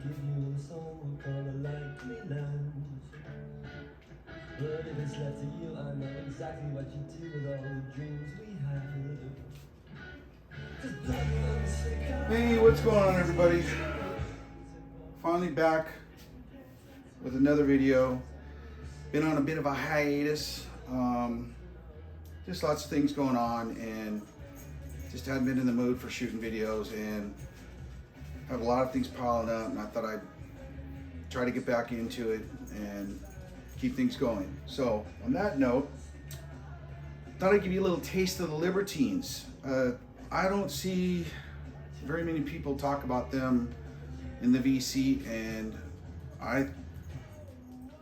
give you a song we'll call it Likely Lounge. But if it's left to you, I know exactly what you do with all the dreams we had. Just plug it on the stick. Hey, what's going on, everybody? Finally back with another video. Been on a bit of a hiatus. Just lots of things going on, and just hadn't been in the mood for shooting videos, and have a lot of things piling up, and I thought I'd try to get back into it and keep things going. So on that note, thought I'd give you a little taste of the Libertines. I don't see very many people talk about them in the VC, and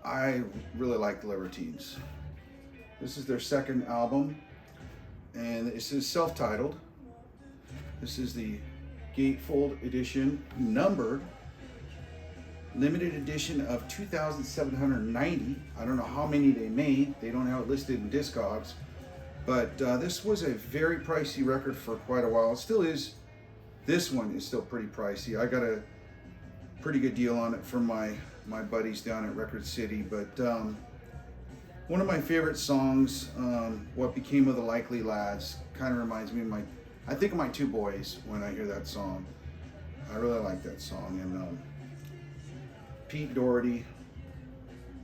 I really like the Libertines. This is their second album, and this is self-titled. This is the Gatefold edition, numbered, limited edition of 2,790. I don't know how many they made. They don't have it listed in Discogs, but this was a very pricey record for quite a while. It still is. This one is still pretty pricey. I got a pretty good deal on it from my buddies down at Record City, but one of my favorite songs, What Became of the Likely Lads, kind of reminds me of I think of my two boys when I hear that song. I really like that song. And Pete Doherty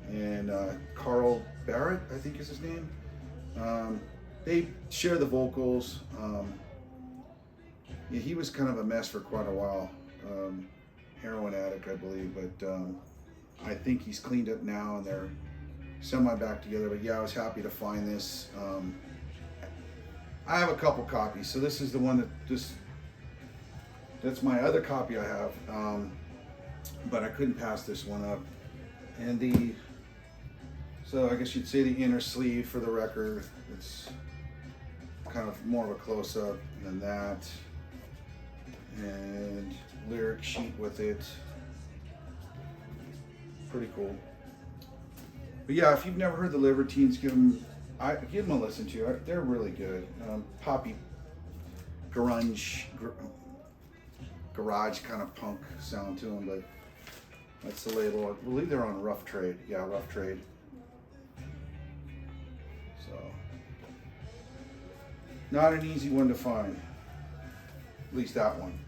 and Carl Barrett, I think is his name. They share the vocals. Yeah, he was kind of a mess for quite a while. Heroin addict, I believe, but I think he's cleaned up now and they're semi back together. But yeah, I was happy to find this. I have a couple copies, so this is the one that's my other copy I have, but I couldn't pass this one up. And so I guess you'd say the inner sleeve for the record, it's kind of more of a close-up than that, and lyric sheet with it, pretty cool. But yeah, if you've never heard the Libertines, give them a listen to. They're really good. Poppy, grunge, garage kind of punk sound to them, but that's the label. I believe they're on Rough Trade. Yeah, Rough Trade. So, not an easy one to find. At least that one.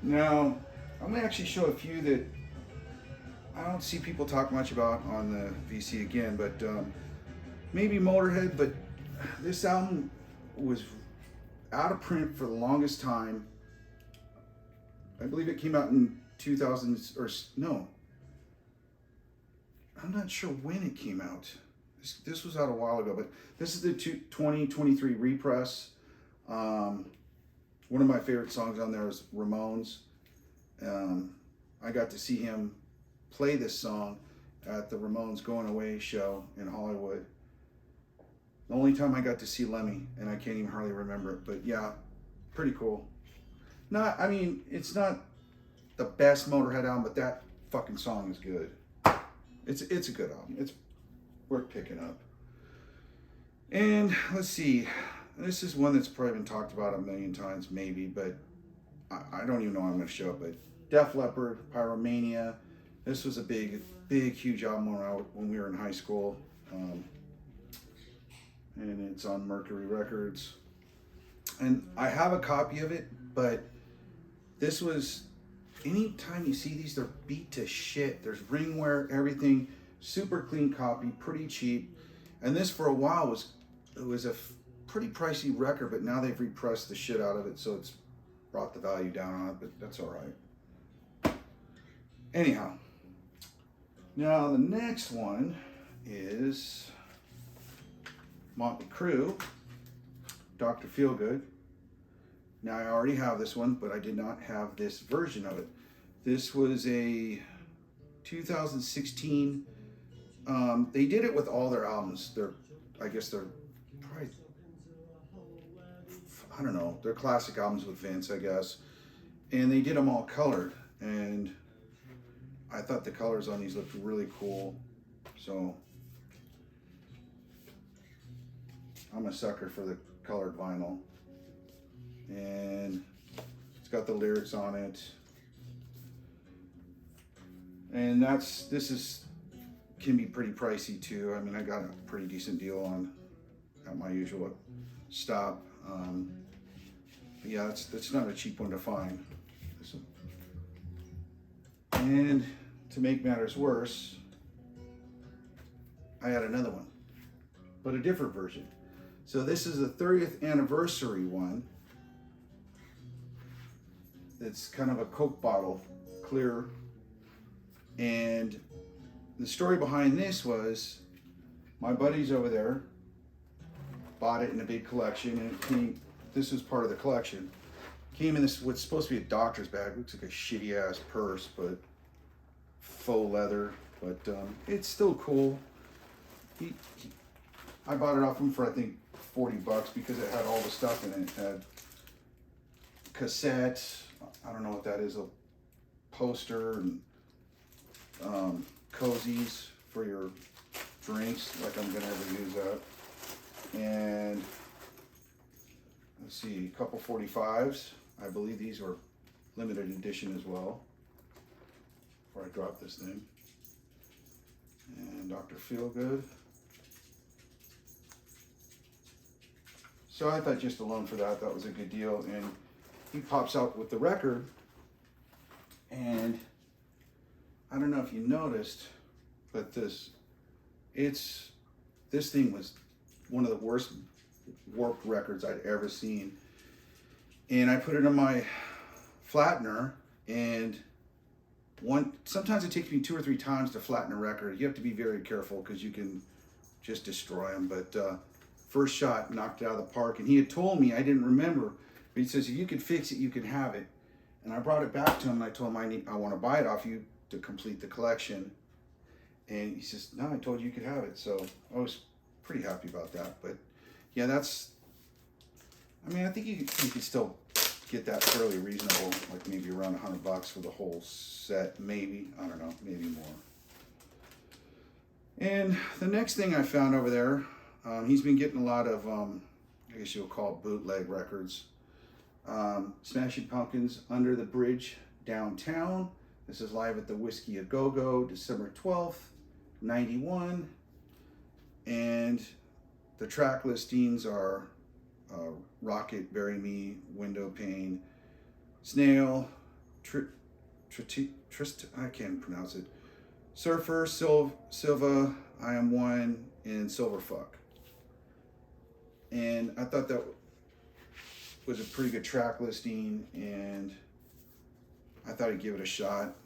Now, I'm going to actually show a few that I don't see people talk much about on the VC again, but maybe Motorhead, but this album was out of print for the longest time. I believe it came out in 2000, or no, I'm not sure when it came out. This was out a while ago, but this is the 2023 repress. One of my favorite songs on there is Ramones. I got to see him play this song at the Ramones Going Away show in Hollywood. The only time I got to see Lemmy, and I can't even hardly remember it, but yeah, pretty cool. I mean, it's not the best Motorhead album, but that fucking song is good. It's a good album. It's worth picking up. And let's see, this is one that's probably been talked about a million times, maybe, but I don't even know I'm going to show it, but Def Leppard, Pyromania. This was a big, huge album when we were in high school, and it's on Mercury Records. And I have a copy of it, but this was, anytime you see these, they're beat to shit. There's ring wear, everything, super clean copy, pretty cheap. And this for a while was a pretty pricey record, but now they've repressed the shit out of it, so it's brought the value down on it, but that's all right. Anyhow. Now the next one is Motley Crue, Dr. Feelgood. Now I already have this one, but I did not have this version of it. This was a 2016. They did it with all their albums. I guess they're probably, I don't know, they're classic albums with Vince, I guess. And they did them all colored, and I thought the colors on these looked really cool. So I'm a sucker for the colored vinyl. And it's got the lyrics on it. And can be pretty pricey too. I mean, I got a pretty decent deal at my usual stop. But yeah, that's not a cheap one to find. And to make matters worse, I had another one, but a different version. So this is the 30th anniversary one. It's kind of a Coke bottle, clear. And the story behind this was my buddies over there bought it in a big collection, and it came, this was part of the collection. Came in this, what's supposed to be a doctor's bag. Looks like a shitty ass purse, but faux leather, but it's still cool. I bought it off him for I think $40 because it had all the stuff in it. It had cassette, I don't know what that is, a poster, and cozies for your drinks, like I'm gonna ever use that. And let's see, a couple 45s. I believe these were limited edition as well. Before I drop this thing. And Dr. Feelgood. So I thought just alone for that was a good deal. And he pops out with the record. And I don't know if you noticed, but this thing was one of the worst warped records I'd ever seen. And I put it on my flattener, and sometimes it takes me 2 or 3 times to flatten a record. You have to be very careful because you can just destroy them. But first shot, knocked it out of the park. And he had told me, I didn't remember, but he says, if you could fix it, you can have it. And I brought it back to him, and I told him I want to buy it off you to complete the collection. And he says, no, I told you could have it. So I was pretty happy about that. But yeah, I think you could still get that fairly reasonable, like maybe around $100 for the whole set, maybe, I don't know, maybe more. And the next thing I found over there, he's been getting a lot of, I guess you'll call it bootleg records. Smashing Pumpkins, Under the Bridge Downtown. This is live at the Whiskey A Go Go, December 12th, 91. And the track listings are Rocket, Bury Me, Window Pane, Snail, I can't pronounce it, Surfer, Silva, I Am One, and Silverfuck. And I thought that was a pretty good track listing, and I thought I'd give it a shot.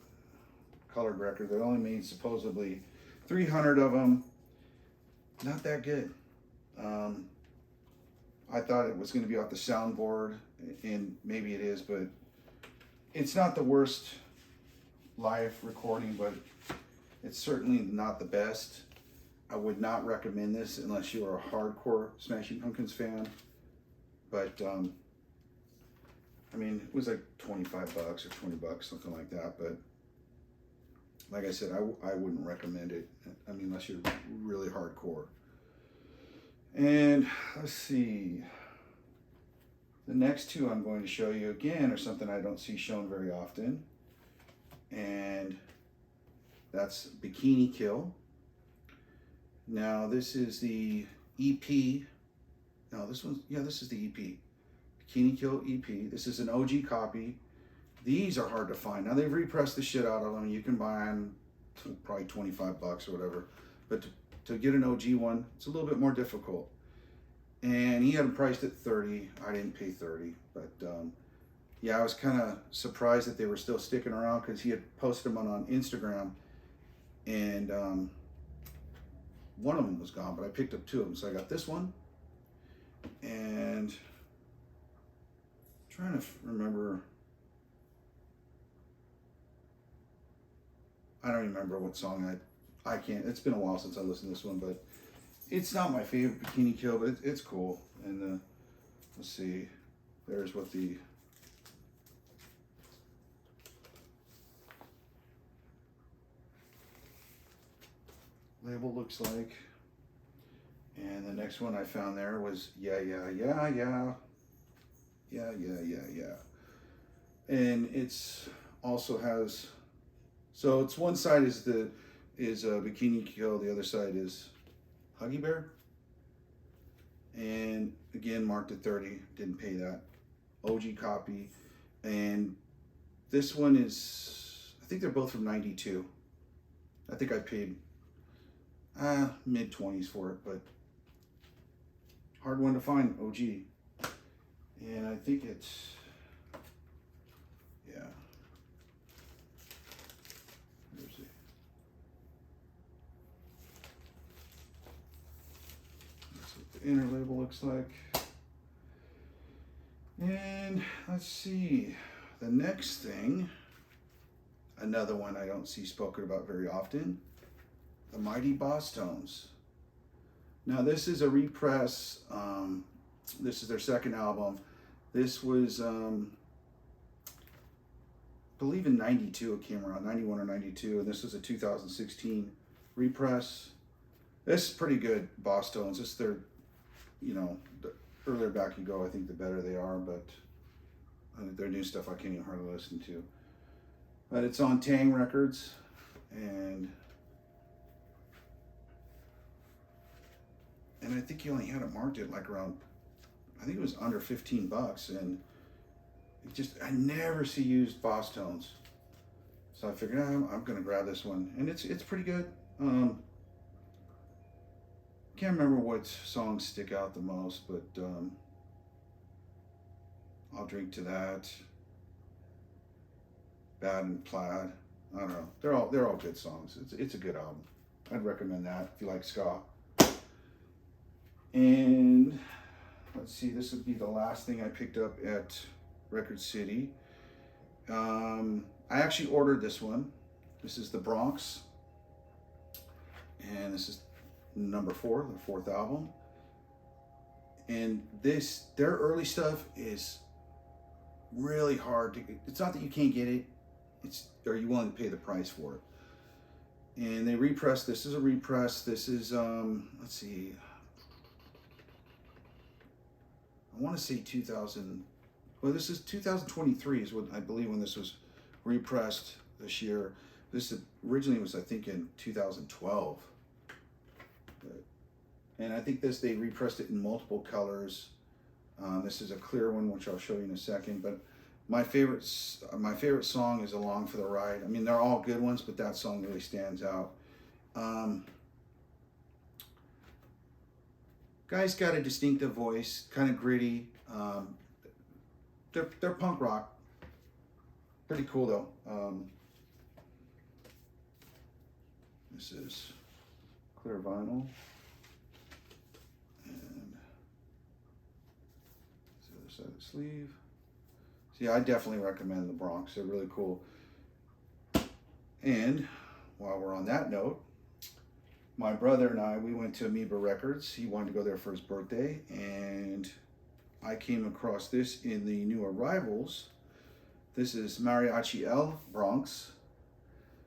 Colored record. They only made supposedly 300 of them. Not that good. I thought it was going to be off the soundboard, and maybe it is, but it's not the worst live recording, but it's certainly not the best. I would not recommend this unless you are a hardcore Smashing Pumpkins fan. But I mean, it was like $25 or $20, something like that. But like I said, I wouldn't recommend it. I mean, unless you're really hardcore. And let's see. The next two I'm going to show you again are something I don't see shown very often. And that's Bikini Kill. Now this is the EP. No, this is the EP. Bikini Kill EP. This is an OG copy. These are hard to find. Now they've repressed the shit out of them. You can buy them probably $25 or whatever. But to get an OG one, it's a little bit more difficult. And he had them priced at $30. I didn't pay $30, but yeah, I was kind of surprised that they were still sticking around because he had posted them on Instagram, and one of them was gone, but I picked up 2 of them. So I got this one, and I'm trying to remember. I don't remember what song I can't. It's been a while since I listened to this one, but it's not my favorite Bikini Kill, but it's cool. And let's see, there's what the label looks like. And the next one I found there was Yeah. and it's also has, so it's one side is Bikini Kill, the other side is Huggy Bear, and again marked at 30. Didn't pay that. OG copy, and this one is, I think they're both from '92. I think I paid mid 20s for it, but hard one to find, OG. And I think it's, yeah. There's it. That's what the inner label looks like. And let's see, the next thing, another one I don't see spoken about very often, the Mighty Bosstones. Now this is a repress. This is their second album. This was, I believe in '92 it came around, '91 or '92, and this was a 2016 repress. This is pretty good, Bosstones. This is their, you know, the earlier back you go, I think the better they are, but their new stuff I can't even hardly listen to. But it's on Tang Records, and I think he only had it marked at like around, I think it was under 15 bucks, and it just, I never see used Bosstones. So I figured I'm gonna grab this one, and it's pretty good. Can't remember what songs stick out the most, but I'll Drink to That, Bad and Plaid. I don't know. They're all good songs. It's a good album. I'd recommend that if you like ska. And let's see, this would be the last thing I picked up at Record City. I actually ordered this one. This is the Bronx, and this is number 4, the 4th album. And their early stuff is really hard to, it's not that you can't get it, are you willing to pay the price for it? And they repressed, this is a repress. This is, let's see, I want to say 2000, well, this is 2023 is what I believe when this was repressed this year. This originally was, I think, in 2012. And I think they repressed it in multiple colors. This is a clear one, which I'll show you in a second. But my favorite song is Along for the Ride. I mean, they're all good ones, but that song really stands out. Guy's got a distinctive voice, kind of gritty. They're punk rock. Pretty cool though. This is clear vinyl. And this is the other side of the sleeve. So yeah, I definitely recommend the Bronx. They're really cool. And while we're on that note, my brother and I, we went to Amoeba Records. He wanted to go there for his birthday, and I came across this in the new arrivals. This is Mariachi El Bronx.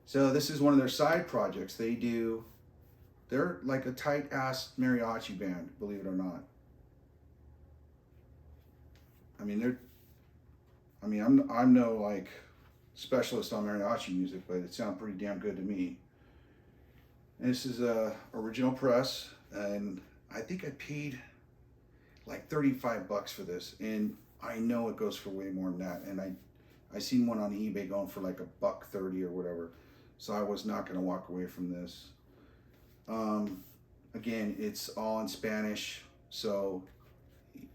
So this is one of their side projects. They're like a tight-ass mariachi band, believe it or not. I mean, I'm no like specialist on mariachi music, but it sounds pretty damn good to me. And this is a original press, and I think I paid like 35 bucks for this, and I know it goes for way more than that. And I seen one on eBay going for like $1.30 or whatever, so I was not going to walk away from this. Again, it's all in Spanish, so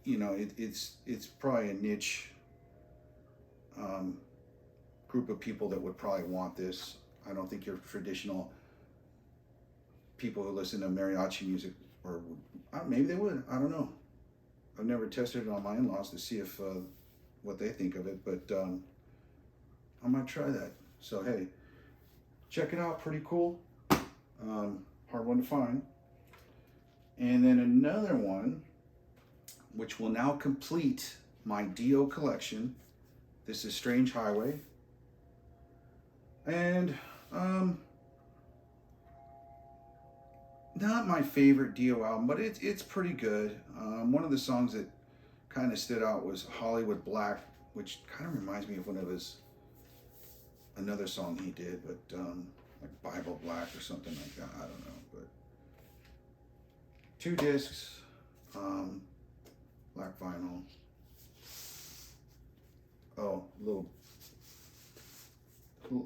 you know it's probably a niche group of people that would probably want this. I don't think your traditional people who listen to mariachi music, or maybe they would, I don't know. I've never tested it on my in-laws to see if what they think of it, but I might try that. So hey, check it out, pretty cool. Hard one to find. And then another one, which will now complete my Dio collection. This is Strange Highway. And not my favorite Dio album, but it's pretty good. One of the songs that kind of stood out was Hollywood Black. which kind of reminds me of one of his, another song he did, but like Bible Black or something like that. I don't know, but 2 discs, black vinyl. Oh, little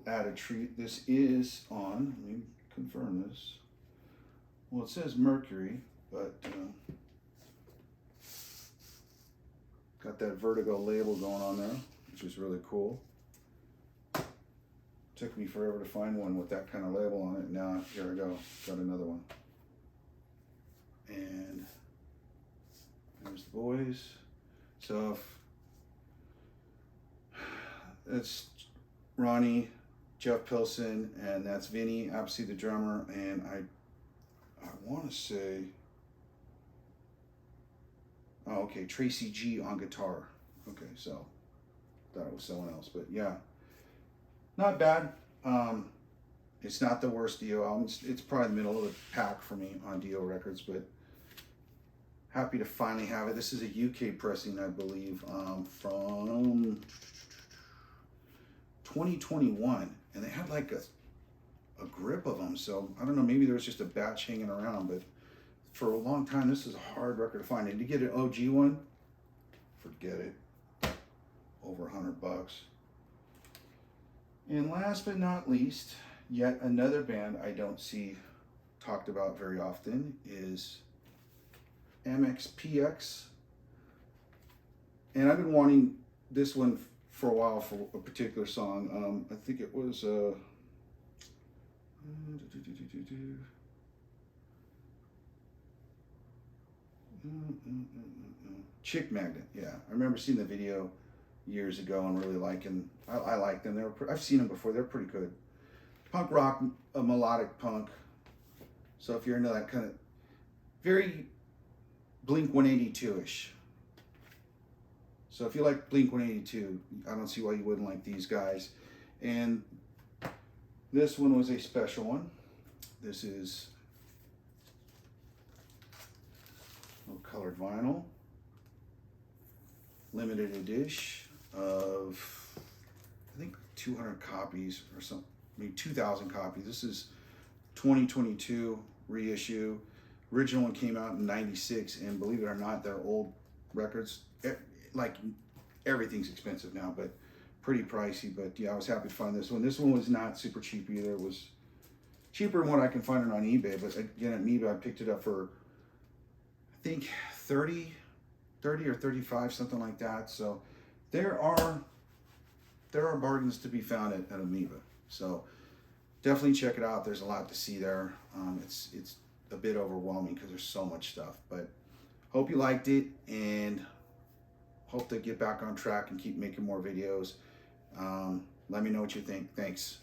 added treat. This is on, let me confirm this. Well, it says Mercury, but got that Vertigo label going on there, which is really cool. Took me forever to find one with that kind of label on it. Now, here I go, got another one. And there's the boys. So it's Ronnie, Jeff Pilson, and that's Vinny, obviously the drummer, and I want to say, oh, okay, Tracy G on guitar. Okay, so thought it was someone else, but yeah, not bad. It's not the worst Dio album. It's probably the middle of the pack for me on Dio Records, but happy to finally have it. This is a UK pressing, I believe, from 2021, and they had like a grip of them, so I don't know, maybe there was just a batch hanging around, but for a long time this is a hard record to find. And to get an OG one, forget it, over $100. And last but not least, yet another band I don't see talked about very often is MXPX, and I've been wanting this one for a while for a particular song. I think it was Chick Magnet. Yeah, I remember seeing the video years ago and really liking. I like them. I've seen them before. They're pretty good. Punk rock, a melodic punk. So if you're into that kind of very Blink 182-ish. So if you like Blink 182, I don't see why you wouldn't like these guys. And this one was a special one. This is colored vinyl, limited edition of, I think 200 copies or something, maybe 2,000 copies. This is 2022 reissue. Original one came out in '96, and believe it or not, they're old records. Like, everything's expensive now, but pretty pricey. But yeah, I was happy to find this one. This one was not super cheap either. It was cheaper than what I can find it on eBay, but again, at eBay I picked it up for, I think 30 or 35, something like that. So there are bargains to be found at Amoeba. So definitely check it out. There's a lot to see there. It's a bit overwhelming because there's so much stuff, but hope you liked it, and hope to get back on track and keep making more videos. Let me know what you think. Thanks.